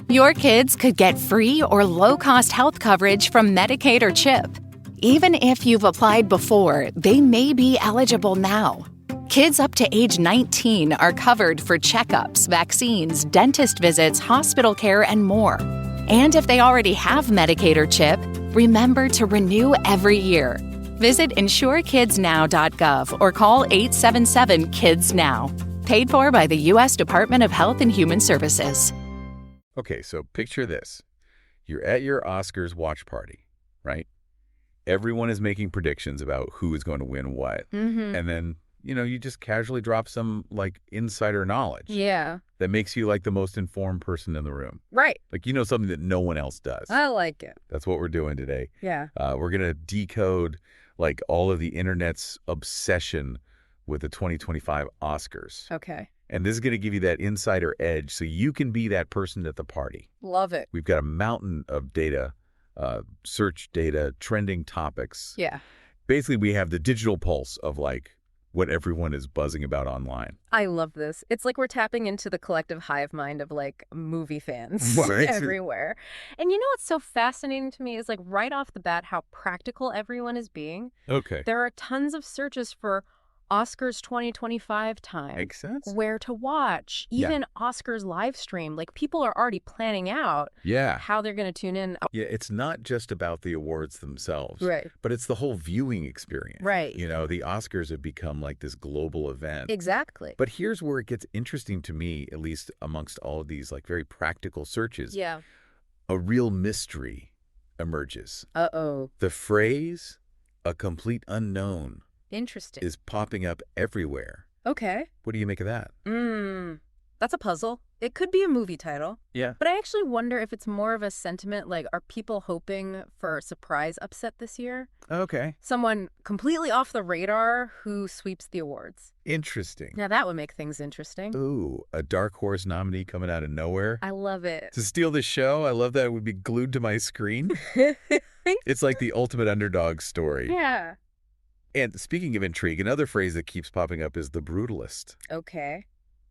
Your kids could get free or low-cost health coverage from Medicaid or CHIP. Even if you've applied before, they may be eligible now. Kids up to age 19 are covered for checkups, vaccines, dentist visits, hospital care, and more. And if they already have Medicaid or CHIP, remember to renew every year. Visit insurekidsnow.gov or call 877-KIDS-NOW. Paid for by the U.S. Department of Health and Human Services. Okay, so picture this. You're at your Oscars watch party, right? Everyone is making predictions about who is going to win what. Mm-hmm. And then, you just casually drop some, insider knowledge. Yeah. That makes you, the most informed person in the room. Right. Something that no one else does. I like it. That's what we're doing today. Yeah. We're going to decode, all of the internet's obsession with the 2025 Oscars. Okay. And this is going to give you that insider edge so you can be that person at the party. Love it. We've got a mountain of data, search data, trending topics. Yeah. Basically, we have the digital pulse of what everyone is buzzing about online. I love this. It's like we're tapping into the collective hive mind of movie fans Right. everywhere. And what's so fascinating to me is right off the bat how practical everyone is being. Okay. There are tons of searches for Oscars 2025 time. Makes sense. Where to watch, even Oscars live stream. People are already planning out how they're going to tune in. Yeah, it's not just about the awards themselves. Right. But it's the whole viewing experience. Right. The Oscars have become this global event. Exactly. But here's where it gets interesting to me, at least amongst all of these very practical searches. Yeah. A real mystery emerges. Uh-oh. The phrase, a complete unknown, Interesting. is popping up everywhere. Okay. What do you make of that? That's a puzzle. It could be a movie title. Yeah. But I actually wonder if it's more of a sentiment are people hoping for a surprise upset this year? Okay. Someone completely off the radar who sweeps the awards. Interesting. Now that would make things interesting. Ooh, a dark horse nominee coming out of nowhere. I love it. To steal the show, I love that it would be glued to my screen. It's like the ultimate underdog story. Yeah. And speaking of intrigue, another phrase that keeps popping up is the brutalist. Okay.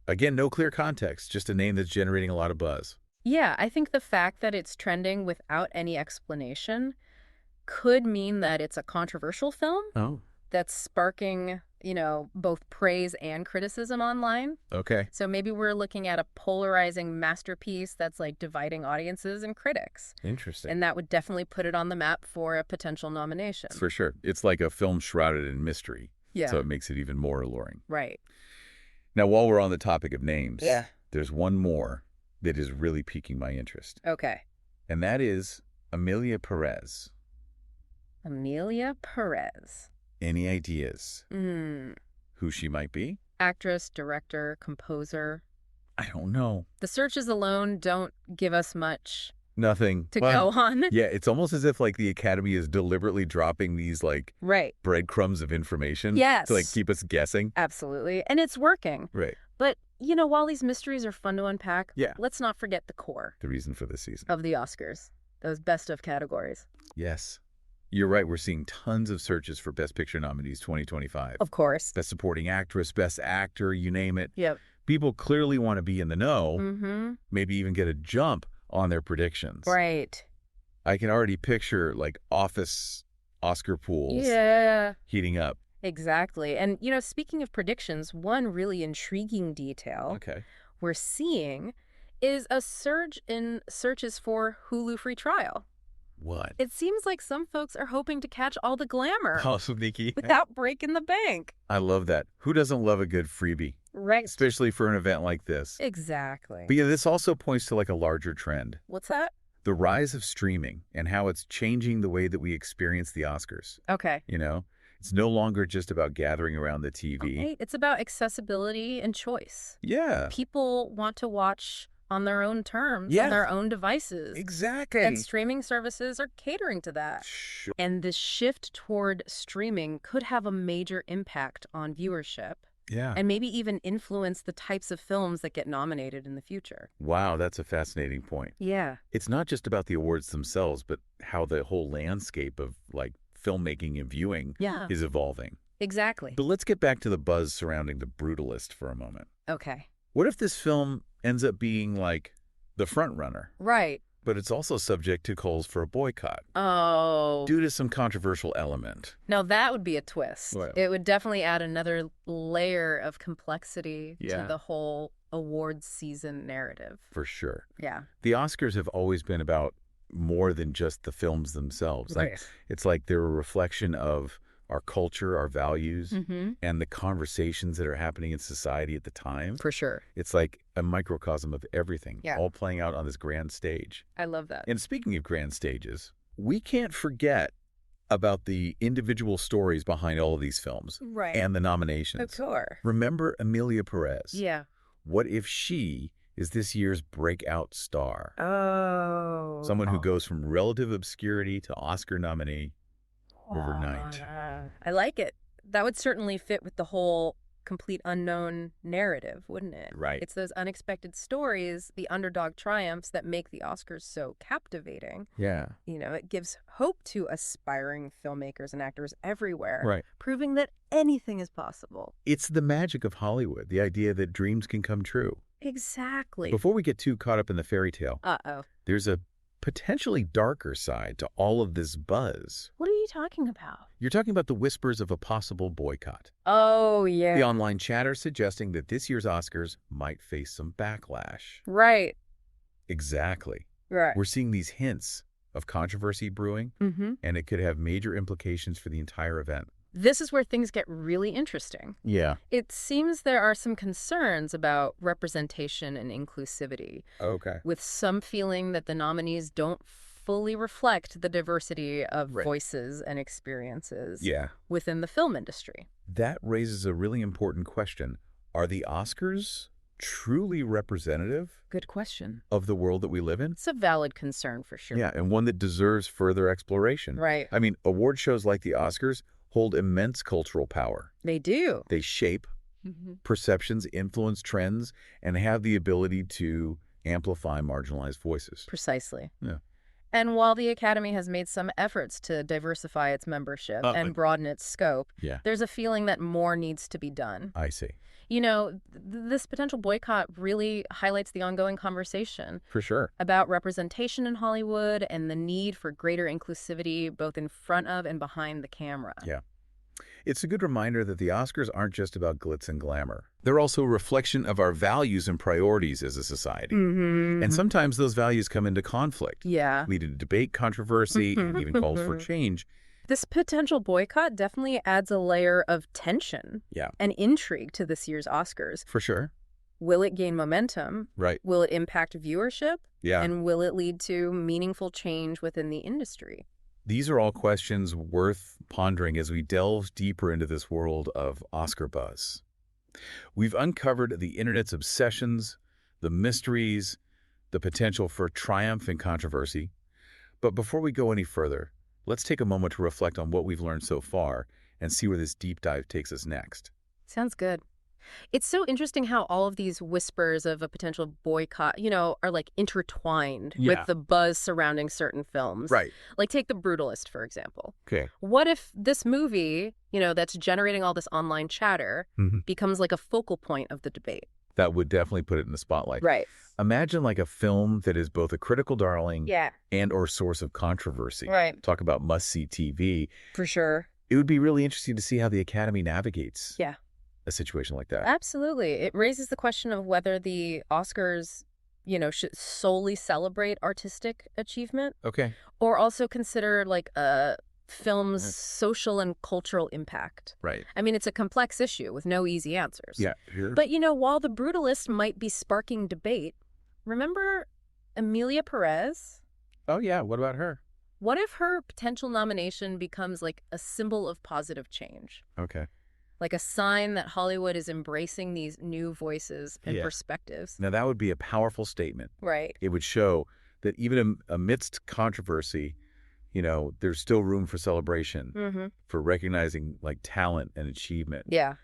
Again, no clear context, just a name that's generating a lot of buzz. Yeah, I think the fact that it's trending without any explanation could mean that it's a controversial film Oh. that's sparking, both praise and criticism online. Okay. So maybe we're looking at a polarizing masterpiece that's dividing audiences and critics. Interesting. And that would definitely put it on the map for a potential nomination. For sure. It's like a film shrouded in mystery. Yeah. So it makes it even more alluring. Right. Now, while we're on the topic of names, there's one more that is really piquing my interest. Okay. And that is Amelia Perez. Amelia Perez. Any ideas who she might be? Actress, director, composer. I don't know. The searches alone don't give us much Nothing. to go on. Yeah, it's almost as if the Academy is deliberately dropping these Right. breadcrumbs of information Yes. to keep us guessing. Absolutely. And it's working. Right. But, while these mysteries are fun to unpack, let's not forget the core The reason for this season. of the Oscars, those best of categories. Yes. You're right. We're seeing tons of searches for Best Picture nominees 2025. Of course. Best Supporting Actress, Best Actor, you name it. Yep. People clearly want to be in the know, Mm-hmm. maybe even get a jump on their predictions. Right. I can already picture Office Oscar pools heating up. Exactly. And, speaking of predictions, one really intriguing detail we're seeing is a surge in searches for Hulu free trial. What? It seems like some folks are hoping to catch all the glamour Oh, Nikki. without breaking the bank. I love that. Who doesn't love a good freebie? Right. Especially for an event like this. Exactly. But this also points to a larger trend. What's that? The rise of streaming and how it's changing the way that we experience the Oscars. Okay. It's no longer just about gathering around the TV. Okay. It's about accessibility and choice. Yeah. People want to watch on their own terms, on their own devices. Exactly. And streaming services are catering to that. Sure. And this shift toward streaming could have a major impact on viewership. Yeah. And maybe even influence the types of films that get nominated in the future. Wow, that's a fascinating point. Yeah. It's not just about the awards themselves, but how the whole landscape of filmmaking and viewing is evolving. Exactly. But let's get back to the buzz surrounding The Brutalist for a moment. Okay. What if this film ends up being the front runner. Right. But it's also subject to calls for a boycott. Oh. Due to some controversial element. Now, that would be a twist. Well, it would definitely add another layer of complexity to the whole awards season narrative. For sure. Yeah. The Oscars have always been about more than just the films themselves. Right. It's like they're a reflection of our culture, our values, and the conversations that are happening in society at the time. For sure. It's like a microcosm of everything, Yeah. all playing out on this grand stage. I love that. And speaking of grand stages, we can't forget about the individual stories behind all of these films and the nominations. Of course. Remember Emilia Perez? Yeah. What if she is this year's breakout star? Oh. Someone who goes from relative obscurity to Oscar nominee overnight. I like it. That would certainly fit with the whole complete unknown narrative, wouldn't it? Right. It's those unexpected stories, the underdog triumphs that make the Oscars so captivating. Yeah. You know, it gives hope to aspiring filmmakers and actors everywhere. Right. Proving that anything is possible. It's the magic of Hollywood, the idea that dreams can come true. Exactly. Before we get too caught up in the fairy tale, there's a potentially darker side to all of this buzz. What are you talking about? You're talking about the whispers of a possible boycott. Oh, yeah. The online chatter suggesting that this year's Oscars might face some backlash. Right. Exactly. Right. We're seeing these hints of controversy brewing, and it could have major implications for the entire event. This is where things get really interesting. Yeah. It seems there are some concerns about representation and inclusivity. Okay. With some feeling that the nominees don't fully reflect the diversity of voices and experiences within the film industry. That raises a really important question. Are the Oscars truly representative? Good question. Of the world that we live in? It's a valid concern for sure. Yeah, and one that deserves further exploration. Right. I mean, award shows like the Oscars hold immense cultural power. They do. They shape perceptions, influence trends, and have the ability to amplify marginalized voices. Precisely. Yeah. And while the Academy has made some efforts to diversify its membership and broaden its scope, there's a feeling that more needs to be done. I see. You know, this potential boycott really highlights the ongoing conversation. For sure. About representation in Hollywood and the need for greater inclusivity both in front of and behind the camera. Yeah. It's a good reminder that the Oscars aren't just about glitz and glamour. They're also a reflection of our values and priorities as a society. And sometimes those values come into conflict. Yeah. Leading to debate, controversy, and even calls for change. This potential boycott definitely adds a layer of tension and intrigue to this year's Oscars. For sure. Will it gain momentum? Right. Will it impact viewership? Yeah. And will it lead to meaningful change within the industry? These are all questions worth pondering as we delve deeper into this world of Oscar buzz. We've uncovered the internet's obsessions, the mysteries, the potential for triumph and controversy. But before we go any further, let's take a moment to reflect on what we've learned so far and see where this deep dive takes us next. Sounds good. It's so interesting how all of these whispers of a potential boycott, you know, are like intertwined with the buzz surrounding certain films. Right. Like take The Brutalist, for example. Okay. What if this movie, you know, that's generating all this online chatter becomes like a focal point of the debate? That would definitely put it in the spotlight. Right. Imagine like a film that is both a critical darling and or source of controversy. Right. Talk about must-see TV. For sure. It would be really interesting to see how the Academy navigates a situation like that. Absolutely. It raises the question of whether the Oscars, you know, should solely celebrate artistic achievement. Okay. Or also consider like a film's social and cultural impact. Right. I mean, it's a complex issue with no easy answers. Yeah, sure. But, you know, while The Brutalist might be sparking debate, remember Emilia Perez? Oh, yeah. What about her? What if her potential nomination becomes like a symbol of positive change? Okay. Like a sign that Hollywood is embracing these new voices and perspectives. Now, that would be a powerful statement. Right. It would show that even amidst controversy, you know, there's still room for celebration, for recognizing like talent and achievement. Yeah.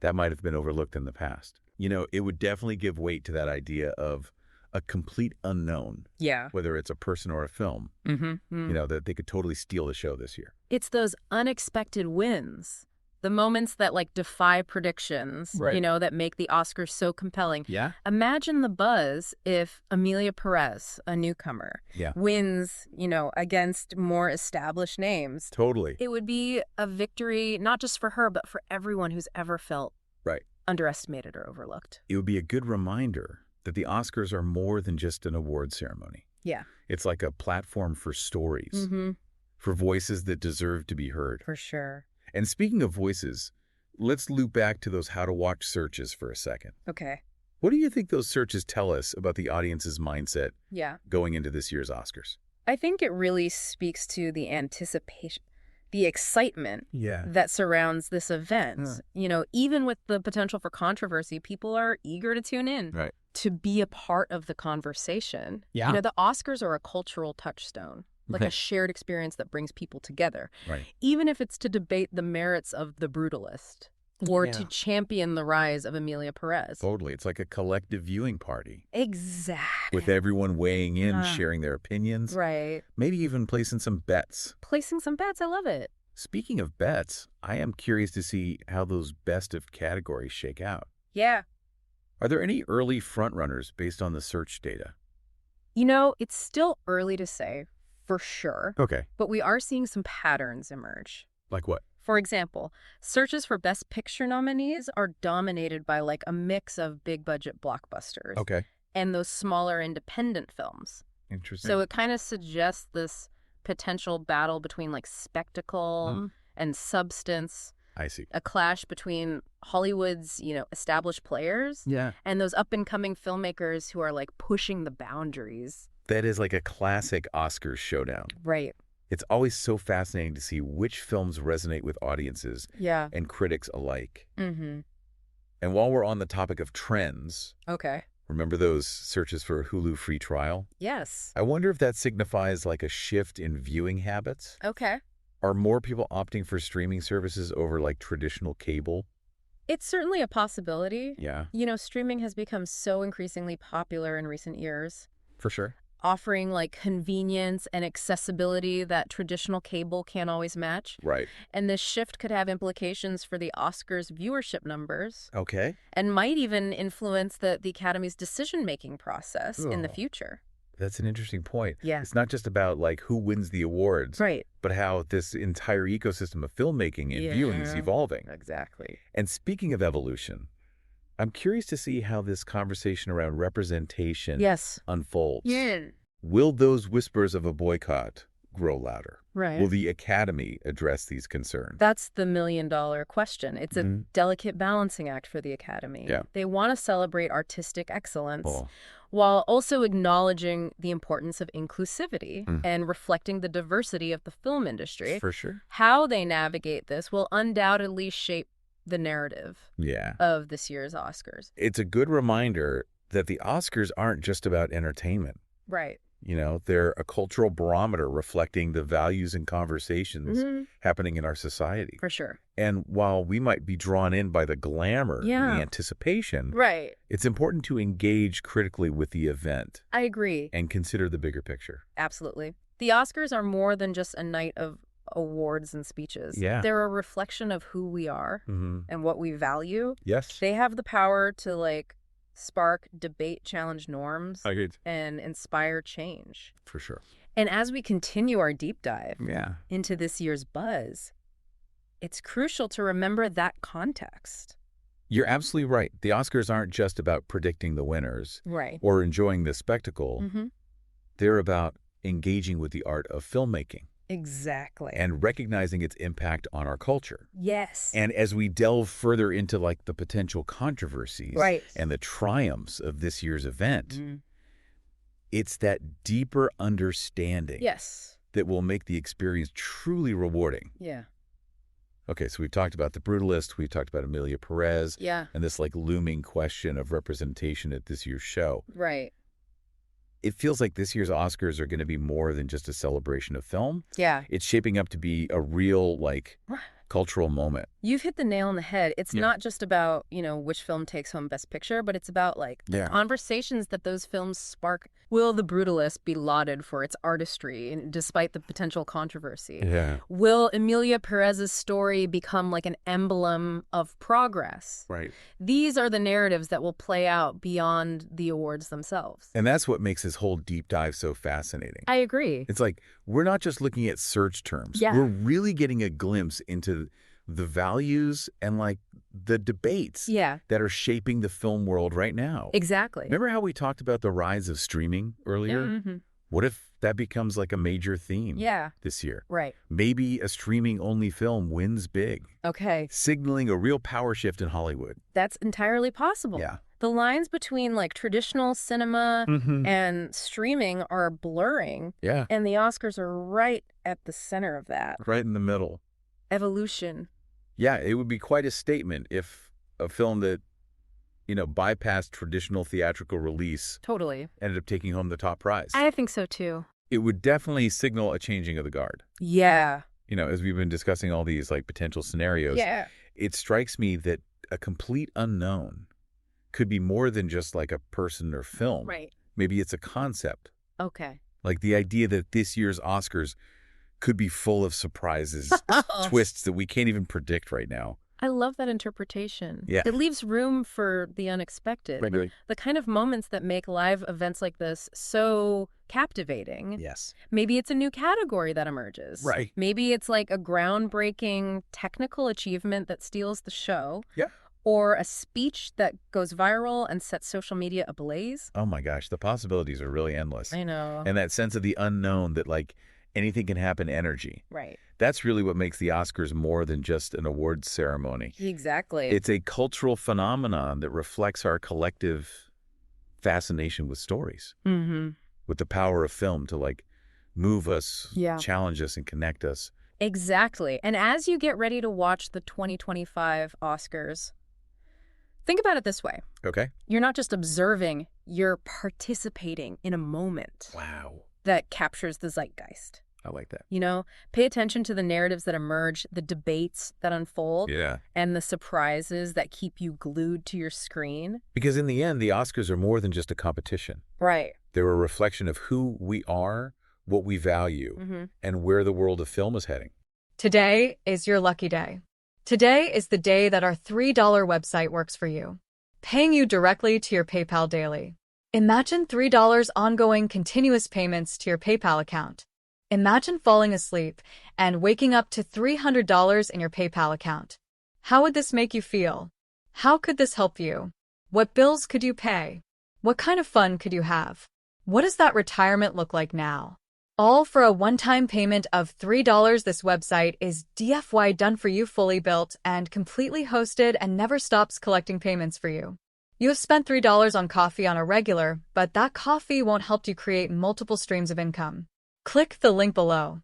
That might have been overlooked in the past. You know, it would definitely give weight to that idea of a complete unknown. Yeah. Whether it's a person or a film, you know, that they could totally steal the show this year. It's those unexpected wins The moments that like defy predictions, Right. that make the Oscars so compelling. Yeah. Imagine the buzz if Amelia Perez, a newcomer, wins, against more established names. Totally. It would be a victory, not just for her, but for everyone who's ever felt underestimated or overlooked. It would be a good reminder that the Oscars are more than just an award ceremony. Yeah. It's like a platform for stories, for voices that deserve to be heard. For sure. And speaking of voices, let's loop back to those how-to-watch searches for a second. Okay. What do you think those searches tell us about the audience's mindset going into this year's Oscars? I think it really speaks to the anticipation, the excitement that surrounds this event. Even with the potential for controversy, people are eager to tune in, to be a part of the conversation. Yeah. The Oscars are a cultural touchstone, like a shared experience that brings people together. Right. Even if it's to debate the merits of The Brutalist or to champion the rise of Amelia Perez. Totally. It's like a collective viewing party. Exactly. With everyone weighing in, sharing their opinions. Right. Maybe even placing some bets. Placing some bets. I love it. Speaking of bets, I am curious to see how those best of categories shake out. Yeah. Are there any early frontrunners based on the search data? It's still early to say, for sure. Okay. But we are seeing some patterns emerge. Like what? For example, searches for Best Picture nominees are dominated by like a mix of big budget blockbusters. Okay. And those smaller independent films. Interesting. So it kind of suggests this potential battle between like spectacle and substance. I see. A clash between Hollywood's, established players and those up-and-coming filmmakers who are like pushing the boundaries. That is like a classic Oscars showdown. Right. It's always so fascinating to see which films resonate with audiences and critics alike. Mm-hmm. And while we're on the topic of trends, remember those searches for Hulu free trial? Yes. I wonder if that signifies like a shift in viewing habits. Okay. Are more people opting for streaming services over like traditional cable? It's certainly a possibility. Yeah. Streaming has become so increasingly popular in recent years. For sure. Offering like convenience and accessibility that traditional cable can't always match. Right. And this shift could have implications for the Oscars viewership numbers. Okay. And might even influence the Academy's decision-making process in the future. That's an interesting point. Yeah. It's not just about like who wins the awards, but how this entire ecosystem of filmmaking and viewing is evolving. Exactly. And speaking of evolution, I'm curious to see how this conversation around representation unfolds. Yeah. Will those whispers of a boycott grow louder? Right. Will the Academy address these concerns? That's the million-dollar question. It's a delicate balancing act for the Academy. Yeah. They want to celebrate artistic excellence while also acknowledging the importance of inclusivity and reflecting the diversity of the film industry. For sure. How they navigate this will undoubtedly shape the narrative of this year's Oscars. It's a good reminder that the Oscars aren't just about entertainment. Right. They're a cultural barometer reflecting the values and conversations happening in our society. For sure. And while we might be drawn in by the glamour and the anticipation, it's important to engage critically with the event. I agree. And consider the bigger picture. Absolutely. The Oscars are more than just a night of awards and speeches. Yeah. They're a reflection of who we are and what we value. Yes. They have the power to spark debate, challenge norms, and inspire change. For sure. And as we continue our deep dive into this year's buzz, it's crucial to remember that context. You're absolutely right. The Oscars aren't just about predicting the winners or enjoying the spectacle. They're about engaging with the art of filmmaking. Exactly. And recognizing its impact on our culture. Yes. And as we delve further into the potential controversies and the triumphs of this year's event, it's that deeper understanding that will make the experience truly rewarding. Yeah. Okay, so we've talked about The Brutalist, we've talked about Amelia Perez, and this looming question of representation at this year's show. Right. It feels like this year's Oscars are going to be more than just a celebration of film. Yeah. It's shaping up to be a real, cultural moment. You've hit the nail on the head. It's not just about, which film takes home Best Picture, but it's about, the conversations that those films spark. Will The Brutalist be lauded for its artistry, despite the potential controversy? Yeah. Will Emilia Perez's story become an emblem of progress? Right. These are the narratives that will play out beyond the awards themselves. And that's what makes this whole deep dive so fascinating. I agree. It's we're not just looking at search terms. Yeah. We're really getting a glimpse into the values and the debates that are shaping the film world right now. Exactly. Remember how we talked about the rise of streaming earlier? Yeah. Mm-hmm. What if that becomes a major theme this year? Right. Maybe a streaming-only film wins big. Okay. Signaling a real power shift in Hollywood. That's entirely possible. Yeah. The lines between traditional cinema and streaming are blurring. Yeah. And the Oscars are right at the center of that. Right in the middle. Evolution. Yeah, it would be quite a statement if a film that, bypassed traditional theatrical release Totally ended up taking home the top prize. I think so too. It would definitely signal a changing of the guard. Yeah. As we've been discussing all these potential scenarios, it strikes me that a complete unknown could be more than just a person or film. Right. Maybe it's a concept. Okay. The idea that this year's Oscars could be full of surprises, twists that we can't even predict right now. I love that interpretation. Yeah. It leaves room for the unexpected. Right. The kind of moments that make live events like this so captivating. Yes. Maybe it's a new category that emerges. Right. Maybe it's a groundbreaking technical achievement that steals the show. Yeah. Or a speech that goes viral and sets social media ablaze. Oh my gosh, the possibilities are really endless. I know. And that sense of the unknown that anything can happen energy. Right. That's really what makes the Oscars more than just an awards ceremony. Exactly. It's a cultural phenomenon that reflects our collective fascination with stories. Mm-hmm. With the power of film to move us, challenge us, and connect us. Exactly. And as you get ready to watch the 2025 Oscars, think about it this way. Okay. You're not just observing, you're participating in a moment. Wow. That captures the zeitgeist. I like that. Pay attention to the narratives that emerge, the debates that unfold, and the surprises that keep you glued to your screen. Because in the end, the Oscars are more than just a competition. Right. They're a reflection of who we are, what we value, and where the world of film is heading. Today is your lucky day. Today is the day that our $3 website works for you, paying you directly to your PayPal daily. Imagine $3 ongoing continuous payments to your PayPal account. Imagine falling asleep and waking up to $300 in your PayPal account. How would this make you feel? How could this help you? What bills could you pay? What kind of fun could you have? What does that retirement look like now? All for a one-time payment of $3. This website is DFY done for you, fully built and completely hosted, and never stops collecting payments for you. You have spent $3 on coffee on a regular, but that coffee won't help you create multiple streams of income. Click the link below.